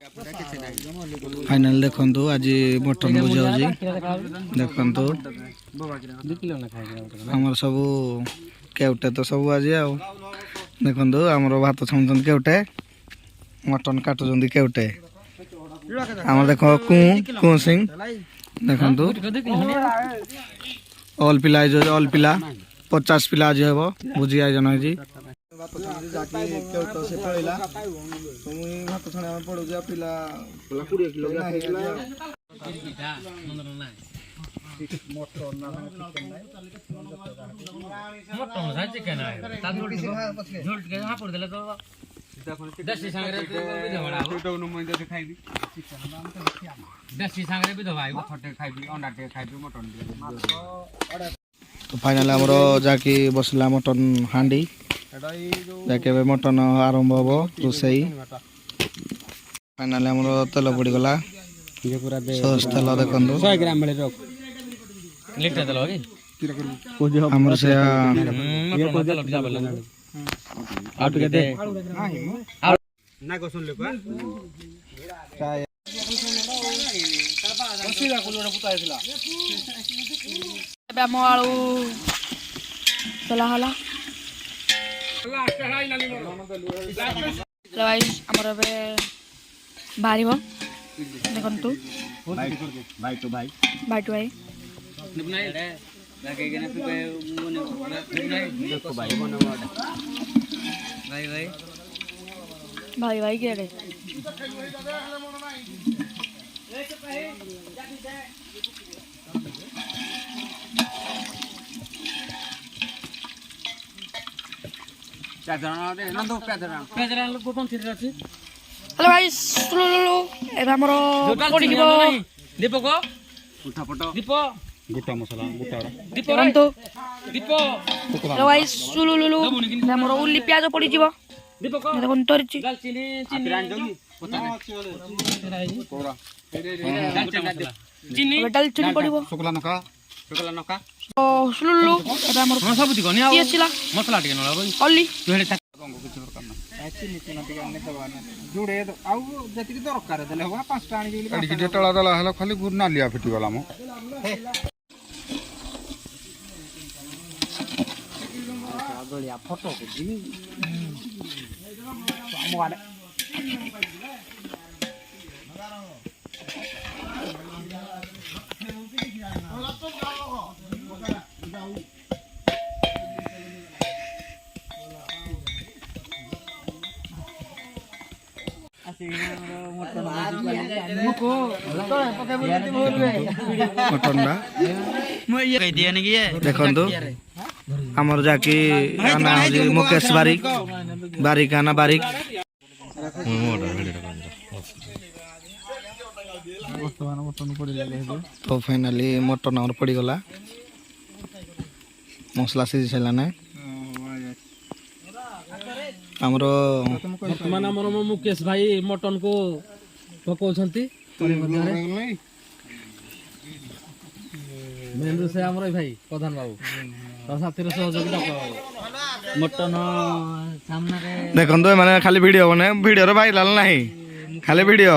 final देखंतु आज mutton बुझा देखंतु हमर सब केवटे तो सब आज आउ देखंतु हमर भात छमचन केवटे मटन काटुचंदी केवटे हमर देखो कु सिंह देखंतु ऑल पिला ऑल पिला 50 पिला आज हेबो बुझी आयोजन होजी भात छाणी जाकी केवट से पळेला तो मुई भात छाणी हम पडो जा पिला 20 किलो नाही मटन ना चिकन है तादुल झोल के हां पड़ देला तो दसी सांगरे विधवा तो नु मैं जैसे खाइबी दसी सांगरे विधवा आइबो छोटे खाइबी अंडा टे खाइबी मटन तो फाइनल हमरो जाकी बसला मटन हांडी जाके मटन आरंभ हम रोसई फाइनल हमरो तेल पड़ी गला ये पूरा सस तेल देखंदो 100 ग्राम बेले रख लीटर तेल होगी हमर से ये को तेल जा बेला आउट के दे ना को सुन ले को चाय बसीला को लोडा पुता आइला ଏବେ ଆମ ଆଳୁ ଚଲା ହେଲା ଆମର ଏବେ ବାହାରିବ ଦେଖନ୍ତୁ भाई टू भाई ବାଇଟୁ ଭାଇ देखो भाई भाई भाई ଭାଇ ଭାଇ କିଆଡ଼େ हेलो गाइस ଏବେ ଆମର ପଡ଼ିଯିବ दीपक उठा पटो दीप गोटा मसला गोटा दीप ଦେଖନ୍ତୁ दीप हेलो गाइस ସୁଲୁଲୁଲୁ ଆମର ଉଲି ପିଆଜ ପଡ଼ିଯିବ दीपक ଦେଖନ୍ତୁ ତରିଛି दालचीनी चीनी चीनी ଏବେ ଡାଲଚିନି ପଡ଼ିବ शुक्ला नका ସୁଲୁଲୁ ଏବେ ଆମର सब दिख नहीं କିଏ ଆସିଲା मसला टिके नला भाई ଅଲି तू हेडे जुड़े आउ जति दरकार देले होगा 5टा आनी गेली एडी के टळा दला हला खाली गुर नालिया फिटी गला मो गलिया फोटो को दी हम वाले मटनडा देखंतु हमर जाकी आना जे मुकेश बारिक बारिक आना बारिक तो फाइनली मटन हमर पड़ी गला मसला सिझी छला ना हमरो वर्तमान हमर मुकेश भाई मटन को पकाउछंती परे मध्यरे मेन से हमर भाई प्रधान बाबू तो साथीर सहयोगी डक मटन सामने रे देखंतु माने खाली वीडियो बने वीडियो रे वायरल नाही खाली वीडियो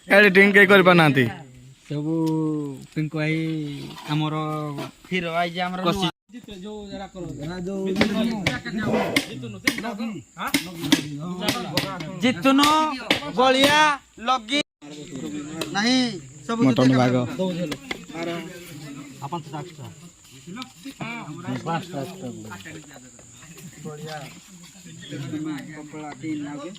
एडिटिंग के कर बनाती सब पिंको भाई हमर फिर आई जे हमर जो जरा करो जितनो बलिया लगी नहीं सब मटन भाग अपन तो एक्स्ट्रा पांचटा एक्स्ट्रा बढ़िया कपड़ा तीन लागे